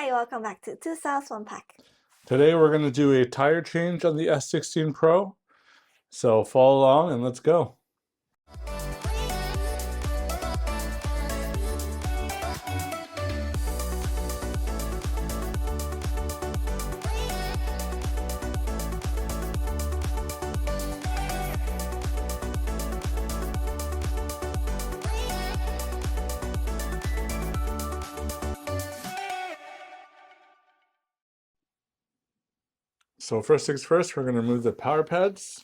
Hi, welcome back to 2 Styles 1 Pack. Today we're going to do a tire change on the S16 Pro. So follow along and let's go. So first things first, we're going to remove the power pads.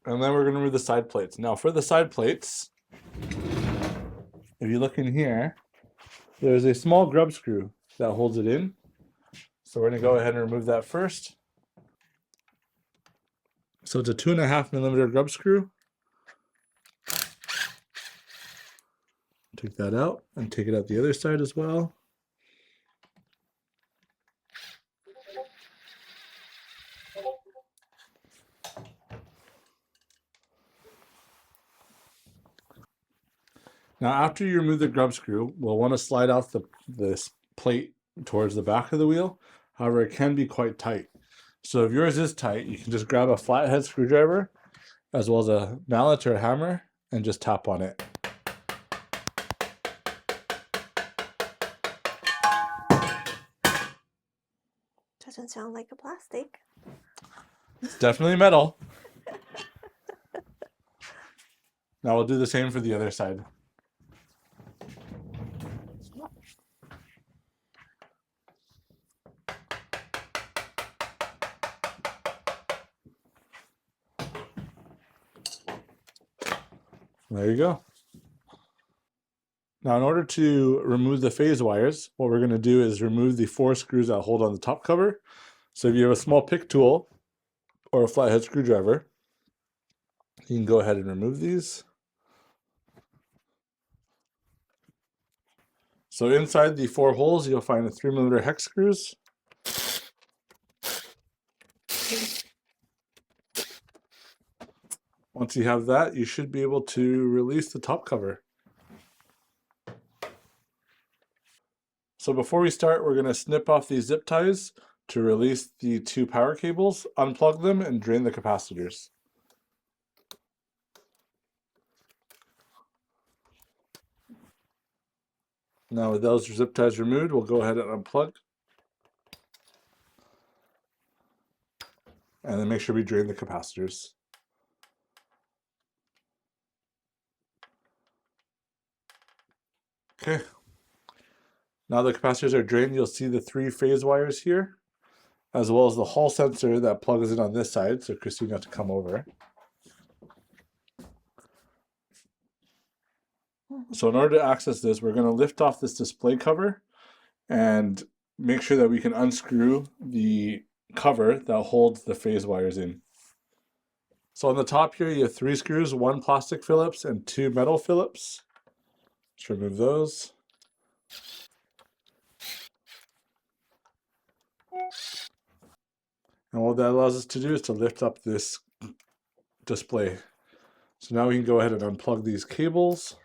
And then we're going to remove the side plates. Now for the side plates, if you look in here, there's a small grub screw that holds it in. So we're going to go ahead and remove that first. So it's a 2.5mm grub screw. Take that out and take it out the other side as well. Now after you remove the grub screw, we'll want to slide off this plate towards the back of the wheel. However, it can be quite tight. So if yours is tight, you can just grab a flathead screwdriver as well as a mallet or a hammer and just tap on it. Doesn't sound like a plastic. It's definitely metal. Now we'll do the same for the other side. There you go. Now in order to remove the phase wires, what we're going to do is remove the 4 screws that hold on the top cover. So if you have a small pick tool or a flathead screwdriver, you can go ahead and remove these. So inside the 4 holes, you'll find the 3mm hex screws. Once you have that, you should be able to release the top cover. So before we start, we're going to snip off these zip ties to release the 2 power cables, unplug them, and drain the capacitors. Now with those zip ties removed, we'll go ahead and unplug. And then make sure we drain the capacitors. Okay. Now the capacitors are drained, you'll see the 3 phase wires here, as well as the hall sensor that plugs in on this side, so Christine got to come over. So in order to access this, we're going to lift off this display cover and make sure that we can unscrew the cover that holds the phase wires in. So on the top here, you have 3 screws, 1 plastic Phillips and 2 metal Phillips. Let's remove those. And what that allows us to do is to lift up this display. So now we can go ahead and unplug these cables.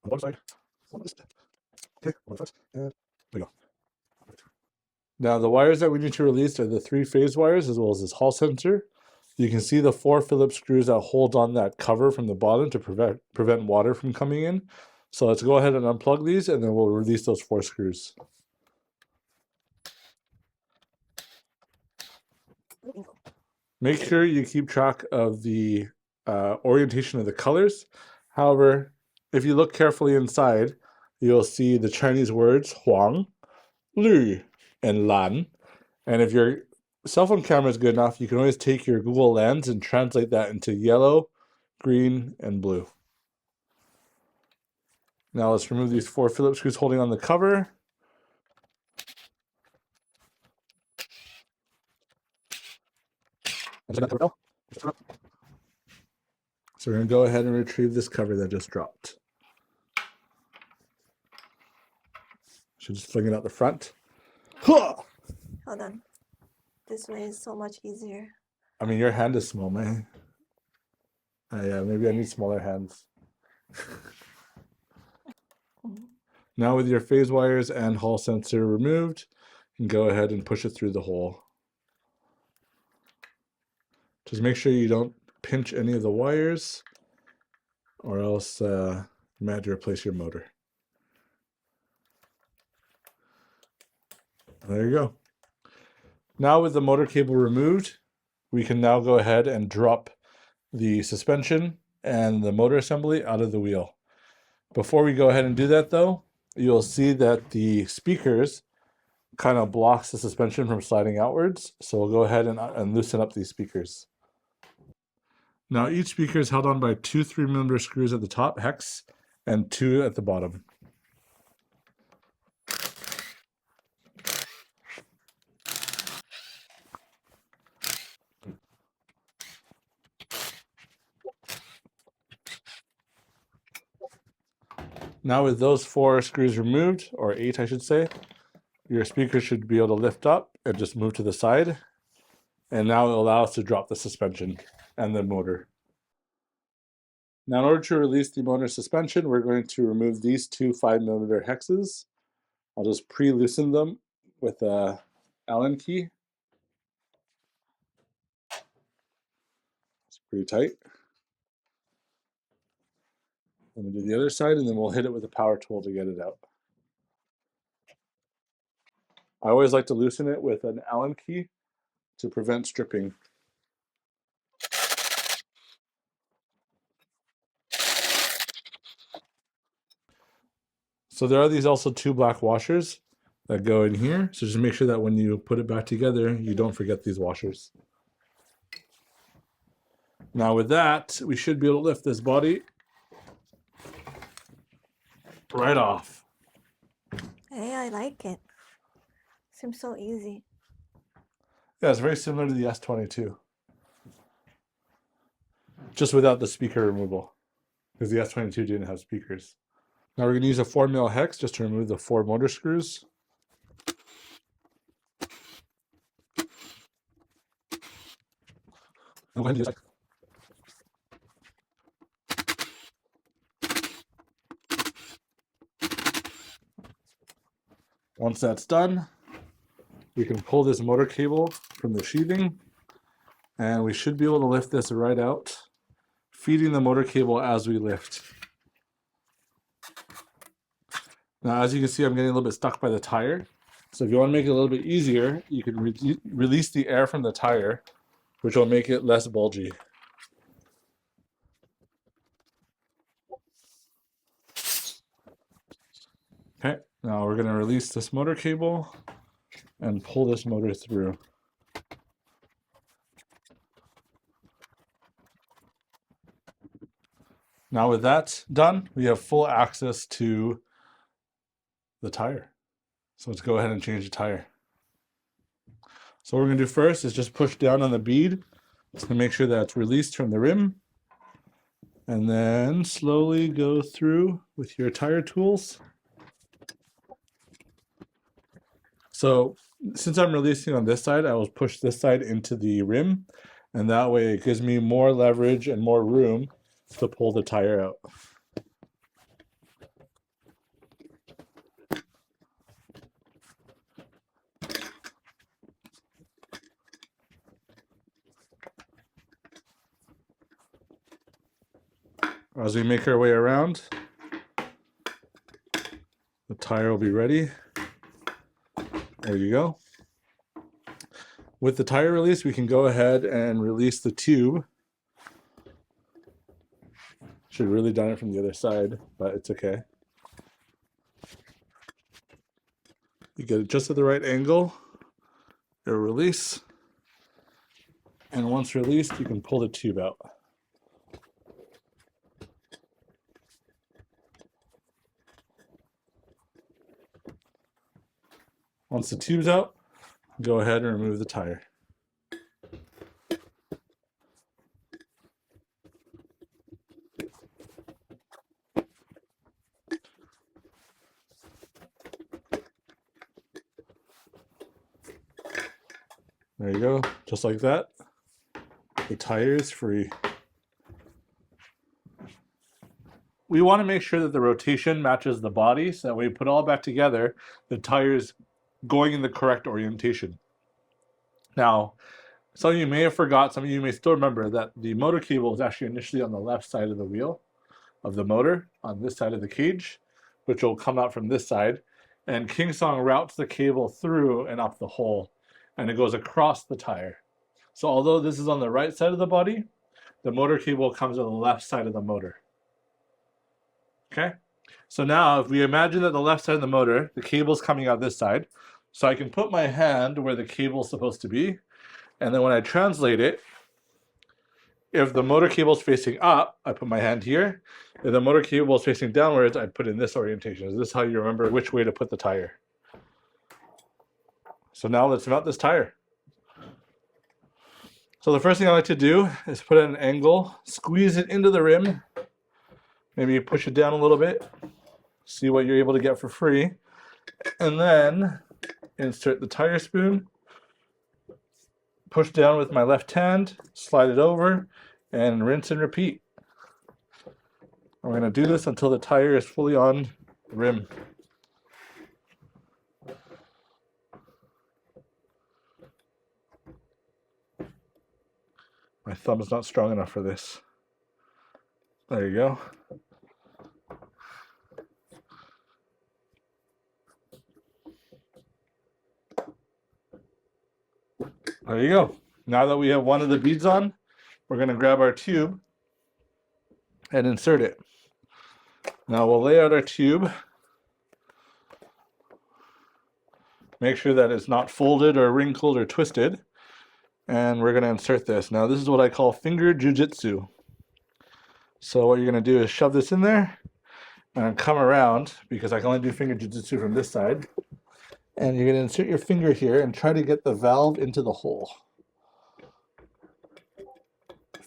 On one side. Okay, one side. And there we go. Now the wires that we need to release are the 3 phase wires as well as this hall sensor. You can see the 4 Phillips screws that hold on that cover from the bottom to prevent water from coming in. So let's go ahead and unplug these and then we'll release those 4 screws. Make sure you keep track of the orientation of the colors. However, if you look carefully inside, you'll see the Chinese words Huang, Lü, and Lan. And if your cell phone camera is good enough, you can always take your Google Lens and translate that into yellow, green, and blue. Now let's remove these 4 Phillips screws holding on the cover. So we're going to go ahead and retrieve this cover that just dropped. Should just fling it out the front. Hold on. This way is so much easier. I mean, your hand is small, man. Yeah, maybe I need smaller hands. Mhm. Now with your phase wires and hall sensor removed, you can go ahead and push it through the hole. Just make sure you don't pinch any of the wires, or else you might have to replace your motor. There you go. Now with the motor cable removed, we can now go ahead and drop the suspension and the motor assembly out of the wheel. Before we go ahead and do that though, you'll see that the speakers kind of blocks the suspension from sliding outwards. So we'll go ahead and loosen up these speakers. Now each speaker is held on by two 3mm screws at the top, hex, and two at the bottom. Now with those 4 screws removed, or 8 I should say, your speaker should be able to lift up and just move to the side. And now it'll allow us to drop the suspension and the motor. Now in order to release the motor suspension, we're going to remove these two 5mm hexes. I'll just pre-loosen them with a Allen key. It's pretty tight. Let me do the other side, and then we'll hit it with a power tool to get it out. I always like to loosen it with an Allen key to prevent stripping. So there are these also 2 black washers that go in here. So just make sure that when you put it back together, you don't forget these washers. Now with that, we should be able to lift this body right off. Hey, I like it. Seems so easy. Yeah, it's very similar to the S22. Just without the speaker removal, because the S22 didn't have speakers. Now we're going to use a 4mm hex just to remove the 4 motor screws. Go ahead and use it. Once that's done, we can pull this motor cable from the sheathing, and we should be able to lift this right out, feeding the motor cable as we lift. Now, as you can see, I'm getting a little bit stuck by the tire. So if you want to make it a little bit easier, you can release the air from the tire, which will make it less bulgy. Okay, now we're going to release this motor cable and pull this motor through. Now with that done, we have full access to the tire. So let's go ahead and change the tire. So what we're going to do first is just push down on the bead to make sure that it's released from the rim. And then slowly go through with your tire tools. So since I'm releasing on this side, I will push this side into the rim. And that way it gives me more leverage and more room to pull the tire out. As we make our way around, the tire will be ready. There you go. With the tire release, we can go ahead and release the tube. Should have really done it from the other side, but it's okay. You get it just at the right angle. It'll release. And once released, you can pull the tube out. Once the tube's out, go ahead and remove the tire. There you go, just like that. The tire is free. we want to make sure that the rotation matches the body, so that when we put it all back together, the tire's going in the correct orientation. Now, some of you may have forgot, some of you may still remember that the motor cable is actually initially on the left side of the wheel of the motor, on this side of the cage, which will come out from this side. And KingSong routes the cable through and up the hole, and it goes across the tire. So although this is on the right side of the body, the motor cable comes on the left side of the motor. Okay? So now if we imagine that the left side of the motor, the cable's coming out this side, so I can put my hand where the cable's supposed to be, and then when I translate it, if the motor cable is facing up, I put my hand here. If the motor cable is facing downwards, I put in this orientation. Is this how you remember which way to put the tire? So now let's mount this tire. So the first thing I like to do is put it at an angle, squeeze it into the rim, maybe push it down a little bit, see what you're able to get for free, and then insert the tire spoon, push down with my left hand, slide it over, and rinse and repeat. We're going to do this until the tire is fully on the rim. My thumb is not strong enough for this. There you go. There you go. Now that we have one of the beads on, we're going to grab our tube and insert it. Now we'll lay out our tube. Make sure that it's not folded or wrinkled or twisted. And we're going to insert this. Now this is what I call finger jujitsu. So what you're going to do is shove this in there and come around, because I can only do finger jujitsu from this side. And you're going to insert your finger here and try to get the valve into the hole.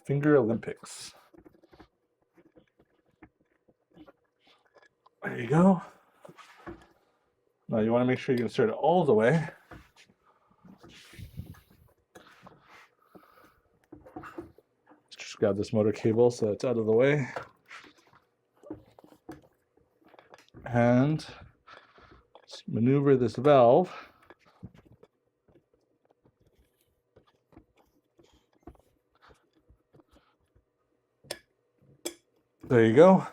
Finger Olympics. There you go. Now you want to make sure you insert it all the way. Let's just grab this motor cable so it's out of the way. And let's maneuver this valve. There you go.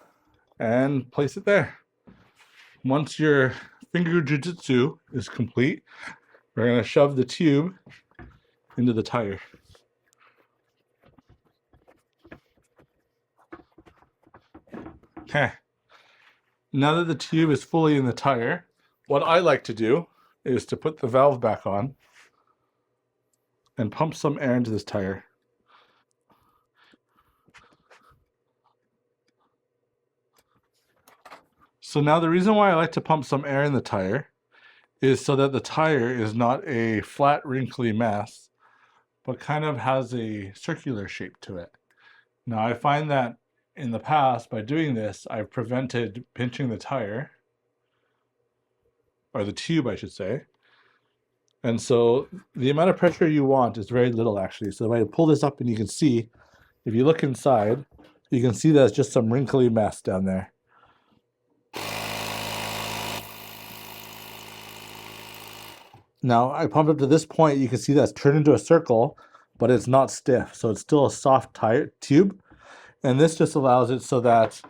And place it there. Once your finger jujitsu is complete, we're going to shove the tube into the tire. Okay. Now that the tube is fully in the tire, what I like to do is to put the valve back on and pump some air into this tire. So now the reason why I like to pump some air in the tire is so that the tire is not a flat, wrinkly mess, but kind of has a circular shape to it. Now I find that in the past, by doing this, I've prevented pinching the tire, or the tube I should say. And so the amount of pressure you want is very little actually. So if I pull this up and you can see, if you look inside, you can see there's just some wrinkly mess down there. Now I pumped up to this point, you can see that's turned into a circle, but it's not stiff. So it's still a soft tire tube. And this just allows it so that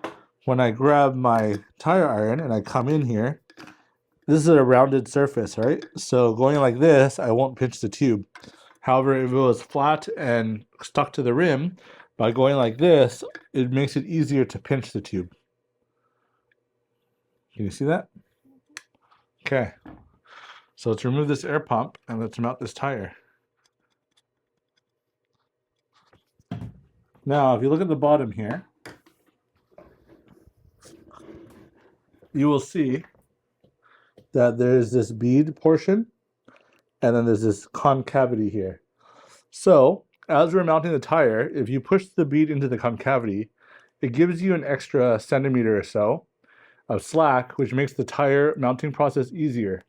when I grab my tire iron and I come in here, this is a rounded surface, right? So going like this, I won't pinch the tube. However, if it was flat and stuck to the rim, by going like this, it makes it easier to pinch the tube. Can you see that? Okay. So let's remove this air pump and let's mount this tire. Now, if you look at the bottom here, you will see that there's this bead portion and then there's this concavity here. So as we're mounting the tire, if you push the bead into the concavity, it gives you an extra centimeter or so of slack, which makes the tire mounting process easier.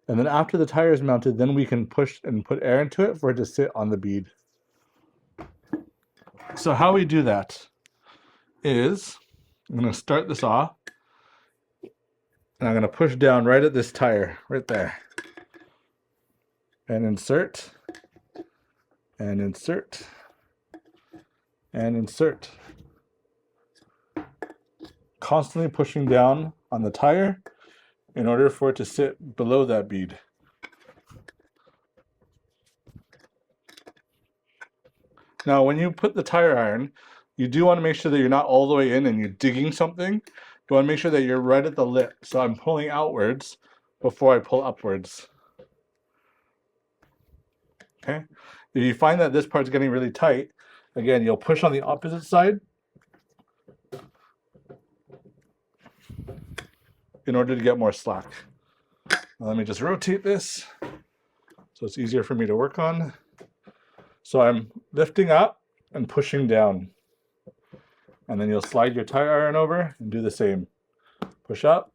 And then after the tire is mounted, then we can push and put air into it for it to sit on the bead. So how we do that is, I'm going to start this off, and I'm going to push down right at this tire, right there. And insert, and insert, and insert. Constantly pushing down on the tire in order for it to sit below that bead. Now, when you put the tire iron, you do want to make sure that you're not all the way in and you're digging something. You want to make sure that you're right at the lip. So I'm pulling outwards before I pull upwards. Okay. If you find that this part's getting really tight, again, you'll push on the opposite side in order to get more slack. Now, let me just rotate this so it's easier for me to work on. So I'm lifting up and pushing down. And then you'll slide your tire iron over and do the same. Push up,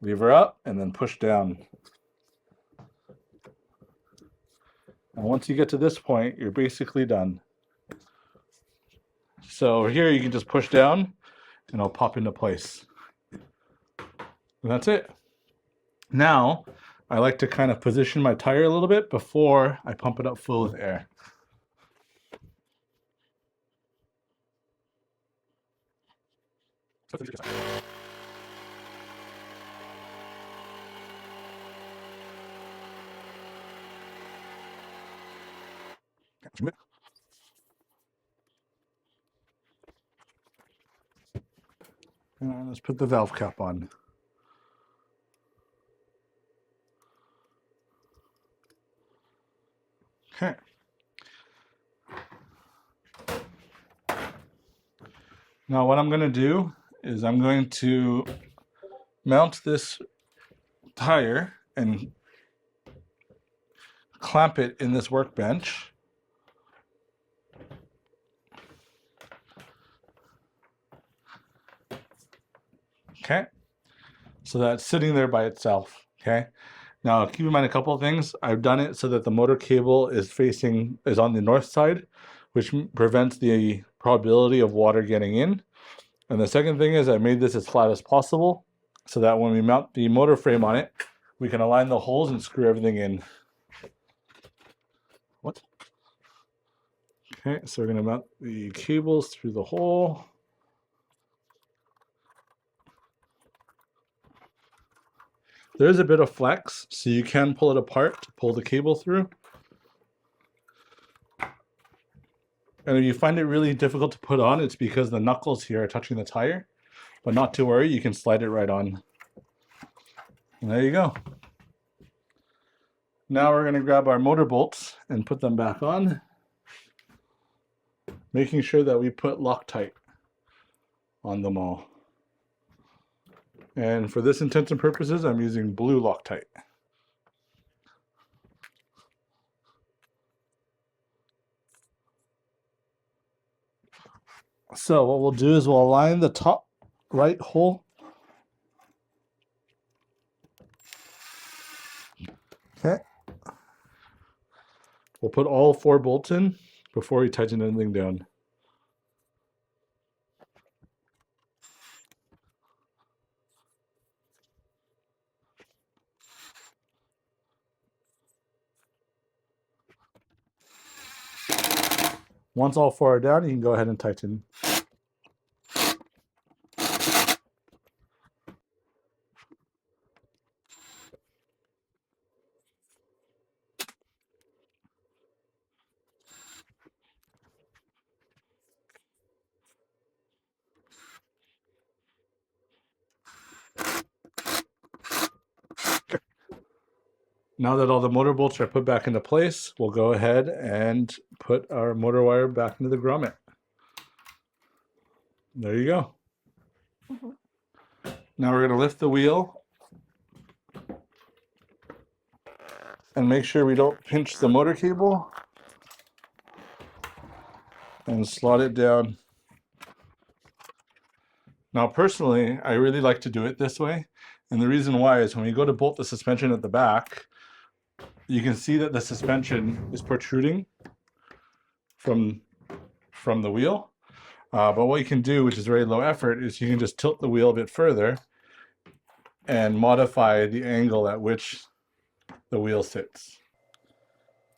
lever up, and then push down. And once you get to this point, you're basically done. So here you can just push down and it'll pop into place. And that's it. Now, I like to kind of position my tire a little bit before I pump it up full with air. And let's put the valve cap on. Okay. Now what I'm going to do is I'm going to mount this tire and clamp it in this workbench. Okay. So that's sitting there by itself. Okay. Now keep in mind a couple of things. I've done it so that the motor cable is on the north side, which prevents the probability of water getting in. And the second thing is I made this as flat as possible so that when we mount the motor frame on it, we can align the holes and screw everything in. What? Okay, so we're going to mount the cables through the hole. There is a bit of flex, so you can pull it apart to pull the cable through. And if you find it really difficult to put on, it's because the knuckles here are touching the tire. But not to worry, you can slide it right on. And there you go. Now we're going to grab our motor bolts and put them back on, making sure that we put Loctite on them all. And for this intents and purposes, I'm using blue Loctite. So what we'll do is we'll align the top right hole. Okay. We'll put all 4 bolts in before we tighten anything down. Once all 4 are down, you can go ahead and tighten. Now that all the motor bolts are put back into place, we'll go ahead and put our motor wire back into the grommet. There you go. Now we're going to lift the wheel and make sure we don't pinch the motor cable and slot it down. Now personally, I really like to do it this way. And the reason why is when we go to bolt the suspension at the back, you can see that the suspension is protruding from the wheel. But what you can do, which is very low effort, is you can just tilt the wheel a bit further and modify the angle at which the wheel sits.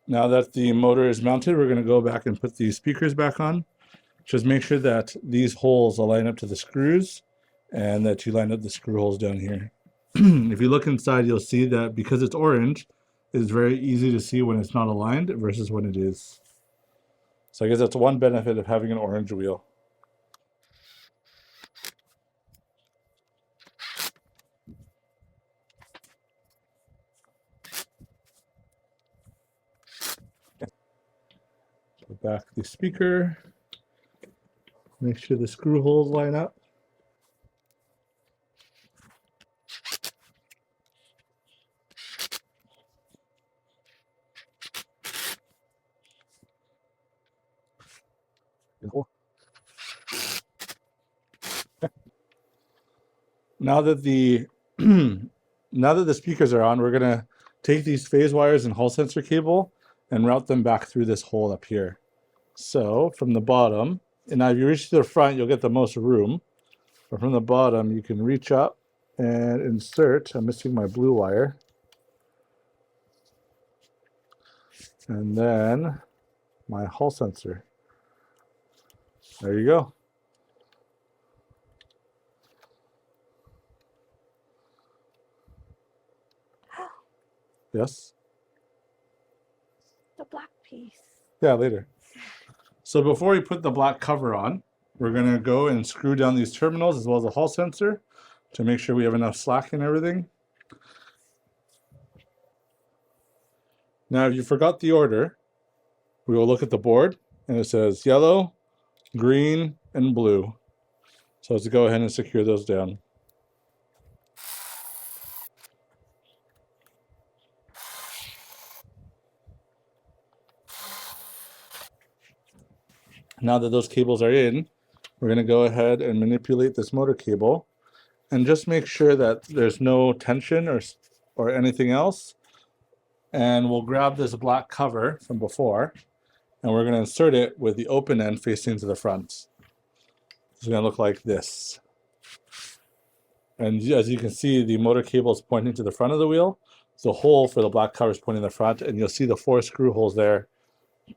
Now that the motor is mounted, we're going to go back and put the speakers back on. Just make sure that these holes align up to the screws and that you line up the screw holes down here. If you look inside, you'll see that because it's orange, it's very easy to see when it's not aligned versus when it is. So I guess that's one benefit of having an orange wheel. Put back the speaker. Make sure the screw holes line up. Now that the now that the speakers are on, we're gonna take these phase wires and hall sensor cable and route them back through this hole up here. So from the bottom, and now if you reach to the front, you'll get the most room. But from the bottom, you can reach up and insert. I'm missing my blue wire, and then my hall sensor. There you go. Yes. The black piece. Yeah, later. So before we put the black cover on, we're going to go and screw down these terminals as well as the hall sensor to make sure we have enough slack and everything. Now, if you forgot the order, we will look at the board and it says yellow, green, and blue. So let's go ahead and secure those down. Now that those cables are in, we're going to go ahead and manipulate this motor cable and just make sure that there's no tension or anything else. And we'll grab this black cover from before and we're going to insert it with the open end facing to the front. It's going to look like this. And as you can see, the motor cable is pointing to the front of the wheel. The hole for the black cover is pointing to the front, and you'll see the 4 screw holes there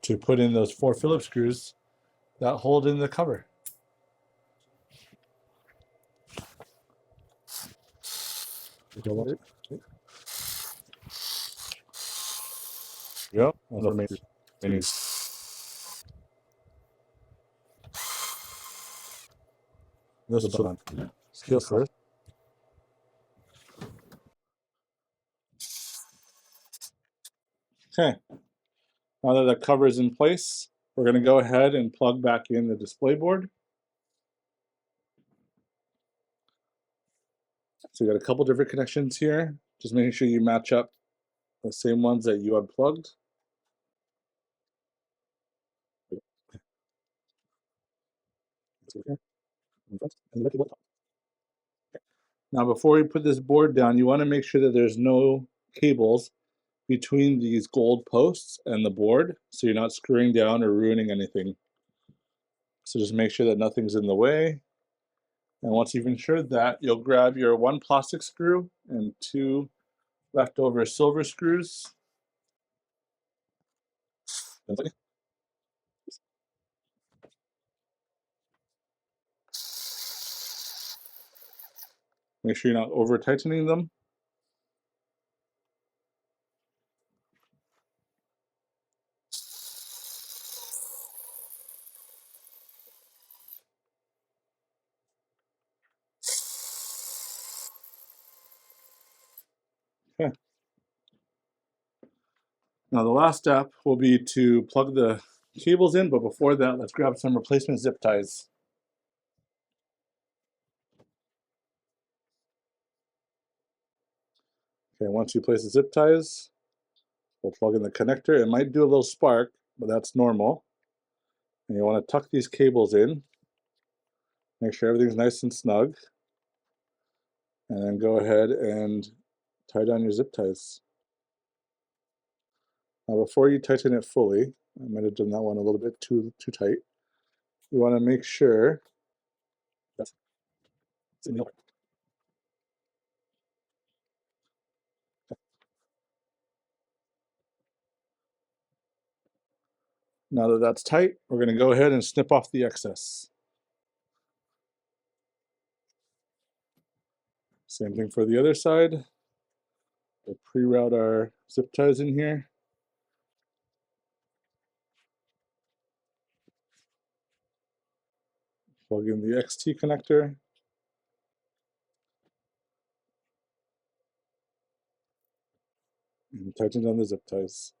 to put in those 4 Phillips screws that hold in the cover. Yep. This is one. Skills first. Okay. Now that the cover is in place, we're going to go ahead and plug back in the display board. So you got a couple different connections here. Just making sure you match up the same ones that you unplugged. Now, before you put this board down, you want to make sure that there's no cables between these gold posts and the board, so you're not screwing down or ruining anything. So just make sure that nothing's in the way. And once you've ensured that, you'll grab your 1 plastic screw and 2 leftover silver screws. Make sure you're not over tightening them. Okay. Now the last step will be to plug the cables in, but before that, let's grab some replacement zip ties. Okay, once you place the zip ties, we'll plug in the connector. It might do a little spark, but that's normal. And you want to tuck these cables in. Make sure everything's nice and snug. And then go ahead and tie down your zip ties. Now before you tighten it fully, I might have done that one a little bit too tight. you want to make sure that's in the open. Now that that's tight, we're going to go ahead and snip off the excess. Same thing for the other side. We'll pre-route our zip ties in here. Plug in the XT connector. And tighten down the zip ties.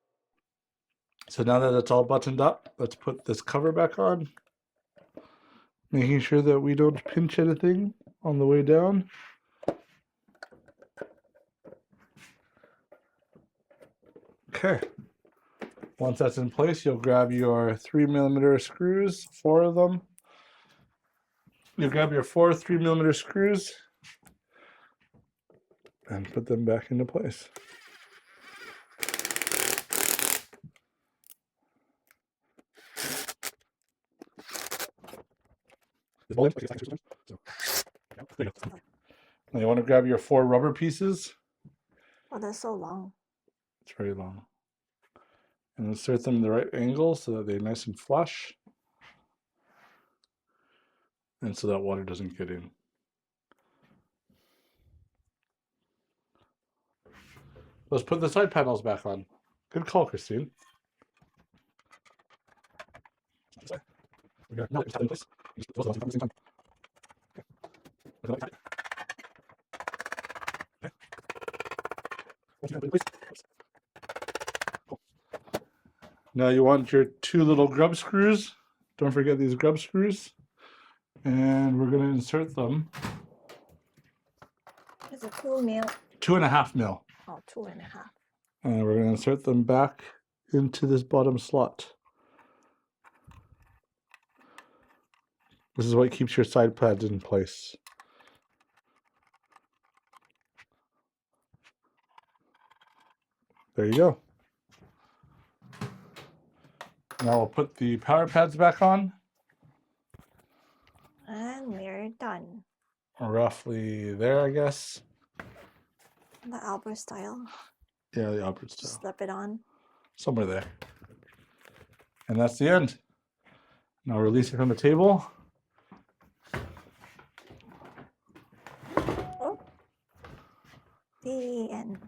So now that it's all buttoned up, let's put this cover back on. Making sure that we don't pinch anything on the way down. Okay. Once that's in place, you'll grab your 3mm screws, 4 of them. You'll grab your 4 3mm screws and put them back into place. Now you want to grab your 4 rubber pieces. Oh, they're so long. It's very long. And insert them in the right angle so that they're nice and flush. And so that water doesn't get in. Let's put the side panels back on. Good call, Christine. Now you want your 2 little grub screws. Don't forget these grub screws. And we're going to insert them. It's a 2 mil. 2.5 mil. Oh, 2.5. And we're going to insert them back into this bottom slot. This is what keeps your side pads in place. There you go. Now we'll put the power pads back on. And we're done. Roughly there, I guess. The Albert style. Yeah, the Albert style. Slip it on. Somewhere there. And that's the end. Now release it from the table. Oh. The end.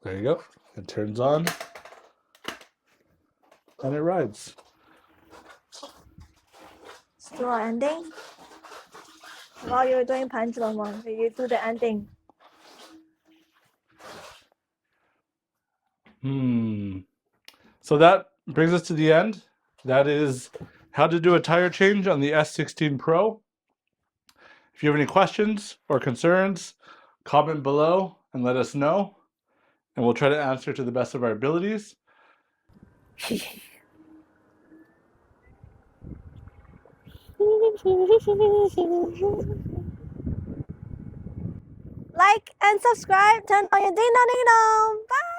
There you go. It turns on. And it rides. Still ending? While you're doing pendulum one, will you do the ending? So that brings us to the end. That is how to do a tire change on the S16 Pro. If you have any questions or concerns, comment below and let us know. And we'll try to answer to the best of our abilities. Like and subscribe. Turn on your ding dong ding dong. Bye.